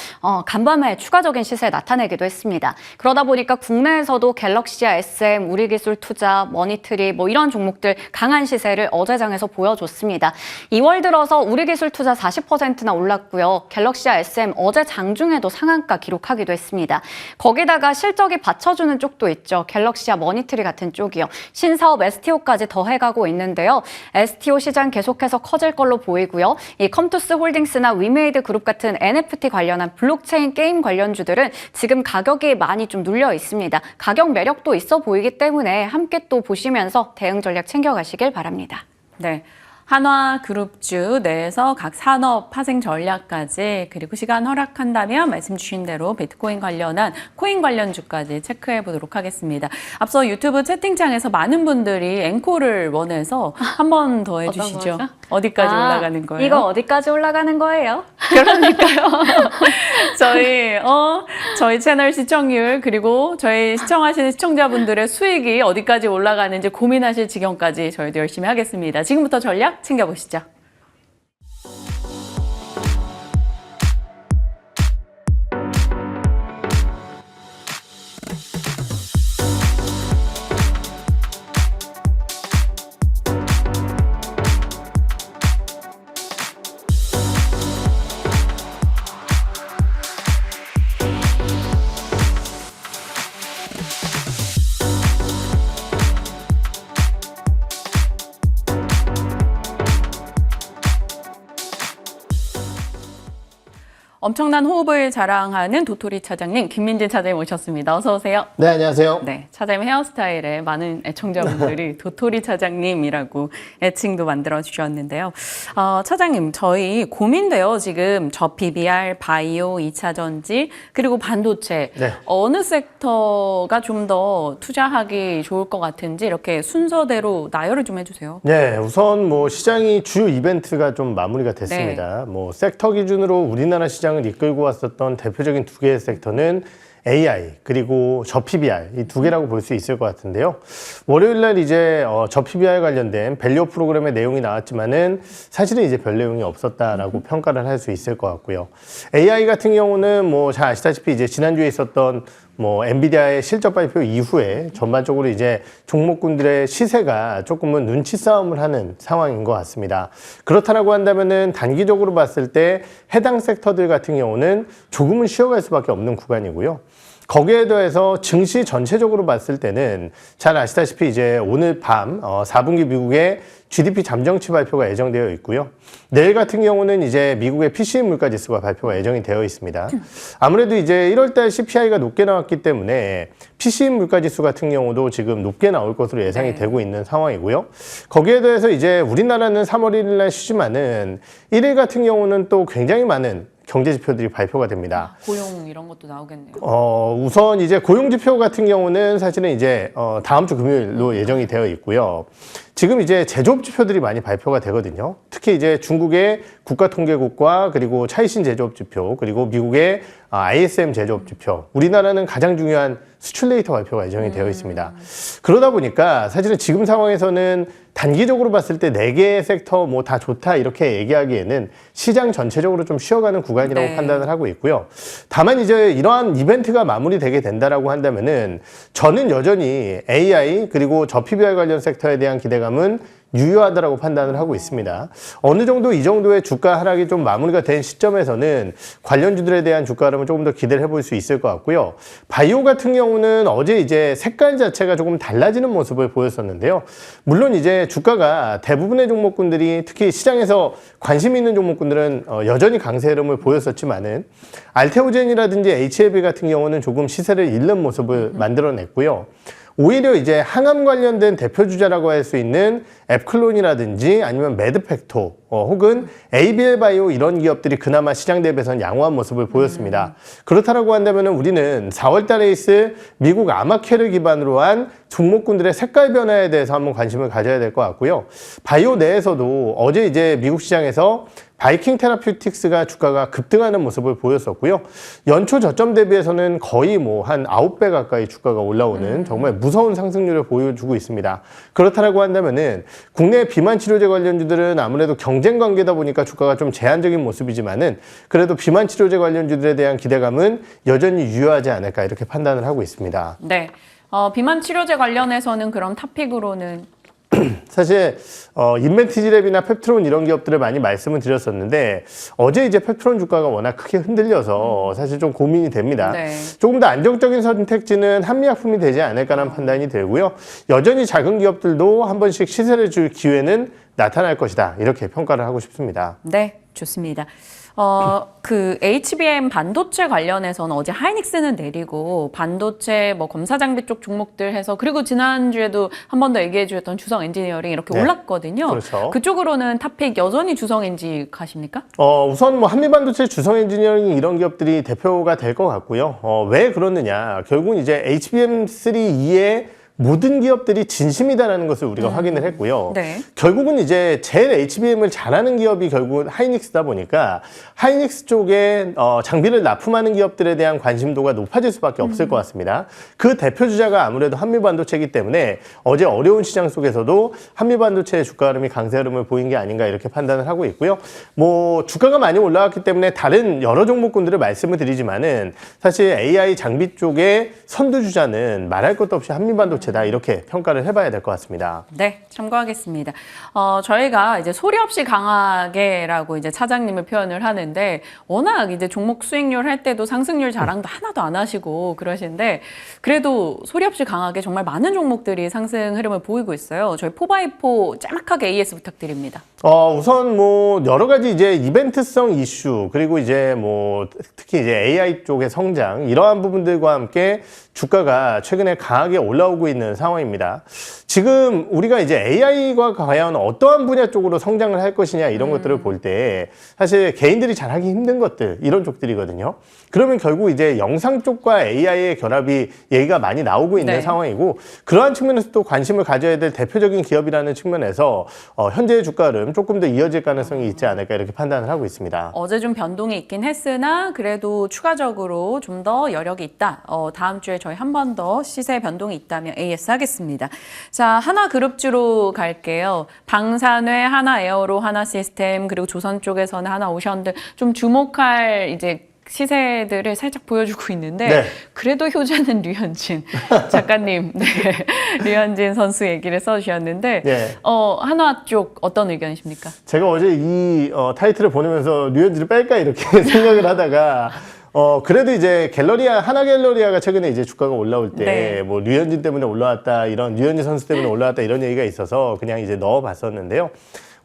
간밤에 추가적인 시세 나타내기도 했습니다. 그러다 보니까 국내에서도 갤럭시와 SM, 우리기술투자, 머니트리 이런 종목들 강한 시세를 어제장에서 보여줬습니다. 2월 들어서 우리기술투자 40%나 올랐고요. 갤럭시와 SM 어제 장중에도 상한가 기록하기도 했습니다. 거기다가 실적이 받쳐주는 쪽도 있죠. 갤럭시와 머니트리 같은 쪽이요. 신사업 STO까지 더해가고 있는데요. STO 시장 계속해서 커질 걸로 보이고요. 이 컴투스 홀딩스나 위메이드 그룹 같은 NFT 관련한 블록체인 게임 관련주들은 지금 가격이 많이 좀 눌려 있습니다. 가격 매력도 있어 보이기 때문에 함께 또 보시면서 대응 전략 챙겨가시길 바랍니다. 네. 한화그룹주 내에서 각 산업 파생 전략까지 그리고 시간 허락한다면 말씀 주신 대로 비트코인 관련한 코인 관련주까지 체크해 보도록 하겠습니다. 앞서 유튜브 채팅창에서 많은 분들이 앵콜을 원해서 한 번 더 해주시죠. 어디까지 올라가는 거예요? 이거 어디까지 올라가는 거예요? 그러니까요. 저희 채널 시청률 그리고 저희 시청하시는 시청자분들의 수익이 어디까지 올라가는지 고민하실 지경까지 저희도 열심히 하겠습니다. 지금부터 전략 챙겨보시죠. 엄청난 호흡을 자랑하는 도토리 차장님, 김민진 차장님 오셨습니다. 어서 오세요. 네, 안녕하세요. 네, 차장님 헤어스타일에 많은 애청자분들이 도토리 차장님이라고 애칭도 만들어 주셨는데요. 차장님, 저희 고민돼요. 지금 저PBR, 바이오, 2차 전지, 그리고 반도체. 네. 어느 섹터가 좀 더 투자하기 좋을 것 같은지 이렇게 순서대로 나열을 좀 해주세요. 네, 우선 시장이 주요 이벤트가 좀 마무리가 됐습니다. 섹터 기준으로 우리나라 시장을 이끌고 왔었던 대표적인 두 개의 섹터는 AI 그리고 저PBR 이 두 개라고 볼 수 있을 것 같은데요. 월요일 날 이제 저PBR 관련된 밸류 프로그램의 내용이 나왔지만은 사실은 이제 별 내용이 없었다라고 평가를 할 수 있을 것 같고요. AI 같은 경우는 잘 아시다시피 이제 지난주에 있었던 엔비디아의 실적 발표 이후에 전반적으로 이제 종목군들의 시세가 조금은 눈치 싸움을 하는 상황인 것 같습니다. 그렇다라고 한다면은 단기적으로 봤을 때 해당 섹터들 같은 경우는 조금은 쉬어갈 수밖에 없는 구간이고요. 거기에 더해서 증시 전체적으로 봤을 때는 잘 아시다시피 이제 오늘 밤 4분기 미국의 GDP 잠정치 발표가 예정되어 있고요. 내일 같은 경우는 이제 미국의 PCE 물가지수가 발표가 예정이 되어 있습니다. 아무래도 이제 1월달 CPI가 높게 나왔기 때문에 PCE 물가지수 같은 경우도 지금 높게 나올 것으로 예상이 되고 있는 상황이고요. 거기에 대해서 이제 우리나라는 3월 1일 날 쉬지만은 1일 같은 경우는 또 굉장히 많은 경제 지표들이 발표가 됩니다. 고용 이런 것도 나오겠네요. 우선 이제 고용 지표 같은 경우는 사실은 이제 다음 주 금요일로 예정이 되어 있고요. 지금 이제 제조업 지표들이 많이 발표가 되거든요. 특히 이제 중국의 국가통계국과 그리고 차이신 제조업 지표, 그리고 미국의 ISM 제조업 지표, 우리나라는 가장 중요한 수출 데이터 발표가 예정이 되어 있습니다. 그러다 보니까 사실은 지금 상황에서는 단기적으로 봤을 때 4개의 섹터 다 좋다 이렇게 얘기하기에는 시장 전체적으로 좀 쉬어가는 구간이라고 판단을 하고 있고요. 다만 이제 이러한 이벤트가 마무리되게 된다라고 한다면은 저는 여전히 AI 그리고 저PBR 관련 섹터에 대한 기대감은 유효하다라고 판단을 하고 있습니다. 어느 정도 이 정도의 주가 하락이 좀 마무리가 된 시점에서는 관련주들에 대한 주가 흐름을 조금 더 기대를 해볼 수 있을 것 같고요. 바이오 같은 경우는 어제 이제 색깔 자체가 조금 달라지는 모습을 보였었는데요. 물론 이제 주가가 대부분의 종목군들이 특히 시장에서 관심 있는 종목군들은 여전히 강세 흐름을 보였었지만은 알테오젠이라든지 HLB 같은 경우는 조금 시세를 잃는 모습을 만들어냈고요. 오히려 이제 항암 관련된 대표 주자라고 할 수 있는 앱클론이라든지 아니면 매드팩토 혹은 ABL 바이오 이런 기업들이 그나마 시장 대비해서는 양호한 모습을 보였습니다. 그렇다고 한다면 우리는 4월 달에 있을 미국 아마케를 기반으로 한 종목군들의 색깔 변화에 대해서 한번 관심을 가져야 될 것 같고요. 바이오 내에서도 어제 이제 미국 시장에서 바이킹 테라퓨틱스가 주가가 급등하는 모습을 보였었고요. 연초 저점 대비해서는 거의 뭐 한 9배 가까이 주가가 올라오는 정말 무서운 상승률을 보여주고 있습니다. 그렇다고 한다면은 국내 비만 치료제 관련주들은 아무래도 경쟁 관계다 보니까 주가가 좀 제한적인 모습이지만은 그래도 비만 치료제 관련주들에 대한 기대감은 여전히 유효하지 않을까 이렇게 판단을 하고 있습니다. 네. 비만 치료제 관련해서는 그럼 탑픽으로는 사실 인벤티지랩이나 펩트론 이런 기업들을 많이 말씀을 드렸었는데 어제 이제 펩트론 주가가 워낙 크게 흔들려서 사실 좀 고민이 됩니다. 네. 조금 더 안정적인 선택지는 한미약품이 되지 않을까라는 판단이 들고요. 여전히 작은 기업들도 한 번씩 시세를 줄 기회는 나타날 것이다. 이렇게 평가를 하고 싶습니다. 네, 좋습니다. 그 HBM 반도체 관련해서는 어제 하이닉스는 내리고 반도체 뭐 검사 장비 쪽 종목들 해서 그리고 지난주에도 한 번 더 얘기해 주셨던 주성 엔지니어링 이렇게 네. 올랐거든요. 그렇죠. 그쪽으로는 탑픽 여전히 주성 엔지 가십니까? 우선 뭐 한미반도체 주성 엔지니어링 이런 기업들이 대표가 될 것 같고요. 왜 그러느냐. 결국은 이제 HBM3E의 모든 기업들이 진심이다라는 것을 우리가 확인을 했고요. 네. 결국은 이제 제일 HBM을 잘하는 기업이 결국은 하이닉스다 보니까 하이닉스 쪽에 장비를 납품하는 기업들에 대한 관심도가 높아질 수밖에 없을 것 같습니다. 그 대표 주자가 아무래도 한미반도체이기 때문에 어제 어려운 시장 속에서도 한미반도체의 주가 흐름이 강세 흐름을 보인 게 아닌가 이렇게 판단을 하고 있고요. 뭐 주가가 많이 올라왔기 때문에 다른 여러 종목군들을 말씀을 드리지만은 사실 AI 장비 쪽의 선두주자는 말할 것도 없이 한미반도체 다 이렇게 평가를 해봐야 될 것 같습니다. 네, 참고하겠습니다. 저희가 이제 소리 없이 강하게라고 이제 차장님을 표현을 하는데 워낙 이제 종목 수익률 할 때도 상승률 자랑도 하나도 안 하시고 그러시는데 그래도 소리 없이 강하게 정말 많은 종목들이 상승 흐름을 보이고 있어요. 저희 4x4 짤막하게 AS 부탁드립니다. 우선 뭐 여러 가지 이제 이벤트성 이슈 그리고 이제 뭐 특히 이제 AI 쪽의 성장 이러한 부분들과 함께 주가가 최근에 강하게 올라오고 있는 상황입니다. 지금 우리가 이제 AI가 과연 어떠한 분야 쪽으로 성장을 할 것이냐 이런 것들을 볼 때 사실 개인들이 잘하기 힘든 것들 이런 쪽들이거든요. 그러면 결국 이제 영상 쪽과 AI의 결합이 얘기가 많이 나오고 있는 네. 상황이고 그러한 측면에서 또 관심을 가져야 될 대표적인 기업이라는 측면에서 현재의 주가 흐름 조금 더 이어질 가능성이 있지 않을까 이렇게 판단을 하고 있습니다. 어제 좀 변동이 있긴 했으나 그래도 추가적으로 좀 더 여력이 있다. 다음 주에 저희 한 번 더 시세 변동이 있다면 AS 하겠습니다. 자, 하나그룹주로 갈게요. 방산회, 하나에어로, 하나시스템 그리고 조선 쪽에서는 하나오션들 좀 주목할 이제 시세들을 살짝 보여주고 있는데 네. 그래도 효자는 류현진 작가님, 네, 류현진 선수 얘기를 써주셨는데 네. 하나 쪽 어떤 의견이십니까? 제가 어제 이 타이틀을 보내면서 류현진을 뺄까 이렇게 생각을 하다가 그래도 이제 하나 갤러리아가 최근에 이제 주가가 올라올 때 네. 뭐 류현진 때문에 올라왔다 이런 류현진 선수 때문에 올라왔다 이런 얘기가 있어서 그냥 이제 넣어봤었는데요.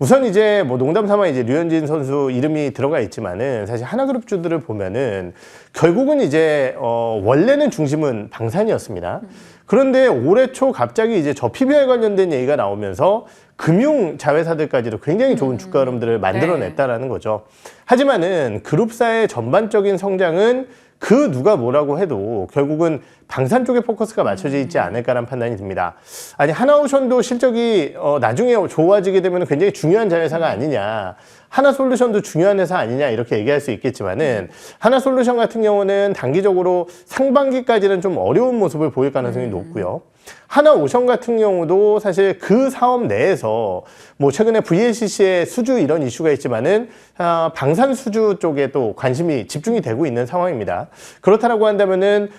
우선 이제 뭐 농담 삼아 이제 류현진 선수 이름이 들어가 있지만은 사실 하나그룹주들을 보면은 결국은 이제 원래는 중심은 방산이었습니다. 그런데 올해 초 갑자기 이제 저 PBR 관련된 얘기가 나오면서 금융 자회사들까지도 굉장히 좋은 주가 흐름들을 만들어냈다라는 거죠. 하지만은 그룹사의 전반적인 성장은 그 누가 뭐라고 해도 결국은 방산 쪽에 포커스가 맞춰져 있지 않을까라는 판단이 듭니다. 아니 하나오션도 실적이 나중에 좋아지게 되면 굉장히 중요한 자회사가 아니냐. 하나솔루션도 중요한 회사 아니냐 이렇게 얘기할 수 있겠지만은 하나솔루션 같은 경우는 단기적으로 상반기까지는 좀 어려운 모습을 보일 가능성이 높고요. 하나오션 같은 경우도 사실 그 사업 내에서 뭐 최근에 VLCC의 수주 이런 이슈가 있지만은 방산 수주 쪽에 또 관심이 집중이 되고 있는 상황입니다. 그렇다고 한다면은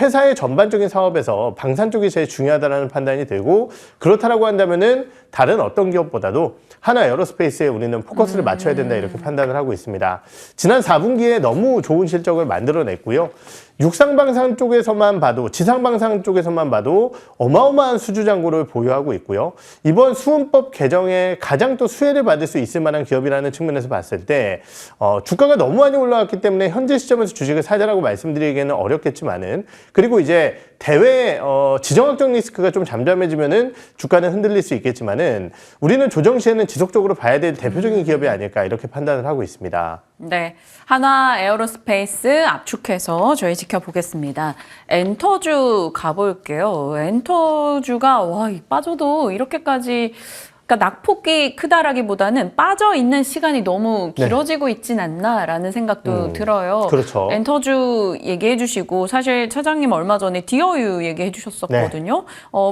회사의 전반적인 사업에서 방산 쪽이 제일 중요하다는 판단이 들고 그렇다고 한다면은 다른 어떤 기업보다도 하나 에어로스페이스에 우리는 포커스를 맞춰야 된다 이렇게 판단을 하고 있습니다. 지난 4분기에 너무 좋은 실적을 만들어냈고요. 육상방산 쪽에서만 봐도 지상방산 쪽에서만 봐도 어마어마한 수주잔고를 보유하고 있고요. 이번 수은법 개정에 가장 또 수혜를 받을 수 있을 만한 기업이라는 측면에서 봤을 때 주가가 너무 많이 올라왔기 때문에 현재 시점에서 주식을 사자라고 말씀드리기에는 어렵겠지만은 그리고 이제 대외 지정학적 리스크가 좀 잠잠해지면은 주가는 흔들릴 수 있겠지만은 우리는 조정 시에는 지속적으로 봐야 될 대표적인 기업이 아닐까 이렇게 판단을 하고 있습니다. 네, 하나 에어로스페이스 압축해서 저희 지켜보겠습니다. 엔터주 가볼게요. 엔터주가 빠져도 이렇게까지 그러니까 낙폭이 크다라기보다는 빠져 있는 시간이 너무 길어지고 있진 않나라는 생각도 들어요. 그렇죠. 엔터주 얘기해 주시고 사실 차장님 얼마 전에 디어유 얘기해 주셨었거든요.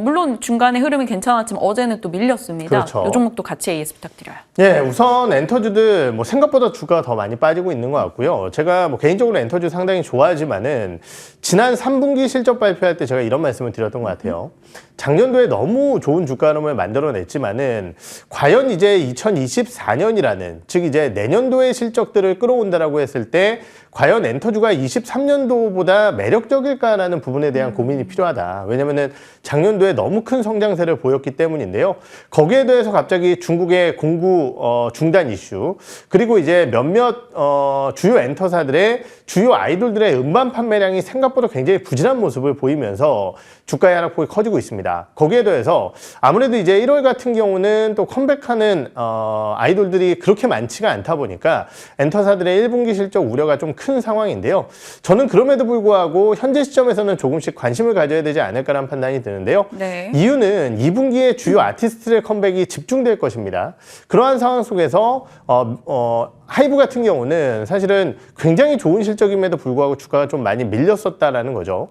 물론 중간에 흐름이 괜찮았지만 어제는 또 밀렸습니다. 그렇죠. 이 종목도 같이 AS 부탁드려요. 예, 우선 엔터주들 생각보다 주가가 더 많이 빠지고 있는 것 같고요. 제가 개인적으로 엔터주 상당히 좋아하지만은 지난 3분기 실적 발표할 때 제가 이런 말씀을 드렸던 것 같아요. 작년도에 너무 좋은 주가 흐름을 만들어냈지만은 과연 이제 2024년이라는 즉 이제 내년도의 실적들을 끌어온다라고 했을 때 과연 엔터주가 23년도보다 매력적일까라는 부분에 대한 고민이 필요하다. 왜냐면은 작년도에 너무 큰 성장세를 보였기 때문인데요. 거기에 대해서 갑자기 중국의 공구 중단 이슈 그리고 이제 몇몇 주요 엔터사들의 주요 아이돌들의 음반 판매량이 생각보다 굉장히 부진한 모습을 보이면서 주가의 하락폭이 커지고 있습니다. 거기에 더해서 아무래도 이제 1월 같은 경우는 또 컴백하는 아이돌들이 그렇게 많지가 않다 보니까 엔터사들의 1분기 실적 우려가 좀 큰 상황인데요. 저는 그럼에도 불구하고 현재 시점에서는 조금씩 관심을 가져야 되지 않을까라는 판단이 드는데요. 네. 이유는 2분기에 주요 아티스트의 컴백이 집중될 것입니다. 그러한 상황 속에서 하이브 같은 경우는 사실은 굉장히 좋은 실적임에도 불구하고 주가가 좀 많이 밀렸었다라는 거죠.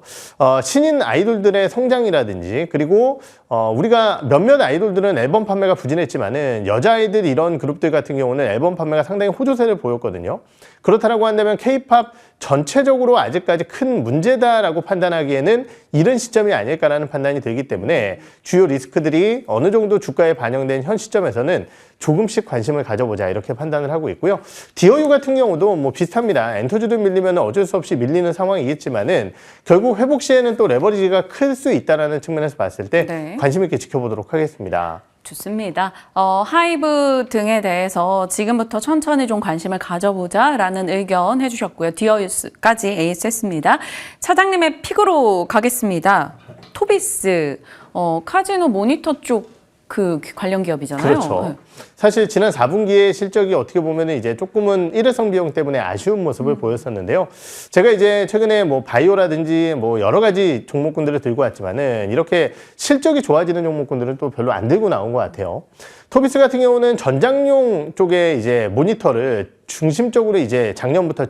신인 아이돌들의 성장이라든지 그리고 우리가 몇몇 아이돌들은 앨범 판매가 부진했지만은 여자아이들 이런 그룹들 같은 경우는 앨범 판매가 상당히 호조세를 보였거든요. 그렇다라고 한다면 K-팝 전체적으로 아직까지 큰 문제다라고 판단하기에는 이른 시점이 아닐까라는 판단이 들기 때문에 주요 리스크들이 어느 정도 주가에 반영된 현 시점에서는 조금씩 관심을 가져보자 이렇게 판단을 하고 있고요. 디어유 같은 경우도 비슷합니다. 엔터주도 밀리면 어쩔 수 없이 밀리는 상황이겠지만은 결국 회복 시에는 또 레버리지가 클 수 있다라는 측면에서 봤을 때 관심 있게 지켜보도록 하겠습니다. 좋습니다. 하이브 등에 대해서 지금부터 천천히 좀 관심을 가져보자라는 의견 해주셨고요. 디어유스까지 에이스 했습니다. 차장님의 픽으로 가겠습니다. 토비스, 카지노 모니터 쪽 그 관련 기업이잖아요. 그렇죠. 네. 사실 지난 4분기의 실적이 어떻게 보면은 이제 조금은 일회성 비용 때문에 아쉬운 모습을 보였었는데요. 제가 이제 최근에 바이오라든지 여러 가지 종목군들을 들고 왔지만은 이렇게 실적이 좋아지는 종목군들은 또 별로 안 들고 나온 것 같아요. 토비스 같은 경우는 전장용 쪽에 이제 모니터를 중심적으로 이제 작년부터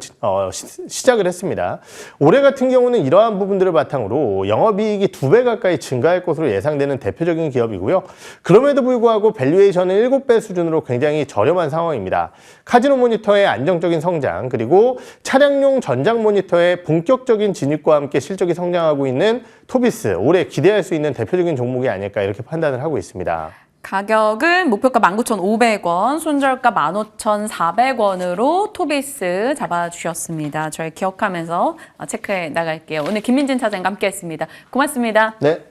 시작을 했습니다. 올해 같은 경우는 이러한 부분들을 바탕으로 영업이익이 2배 가까이 증가할 것으로 예상되는 대표적인 기업이고요. 그럼에도 불구하고 밸류에이션은 7배 수준으로 굉장히 저렴한 상황입니다. 카지노 모니터의 안정적인 성장 그리고 차량용 전장 모니터의 본격적인 진입과 함께 실적이 성장하고 있는 토비스 올해 기대할 수 있는 대표적인 종목이 아닐까 이렇게 판단을 하고 있습니다. 가격은 목표가 19,500원, 손절가 15,400원으로 토비스 잡아주셨습니다. 저희 기억하면서 체크해 나갈게요. 오늘 김민진 차장과 함께했습니다. 고맙습니다. 네.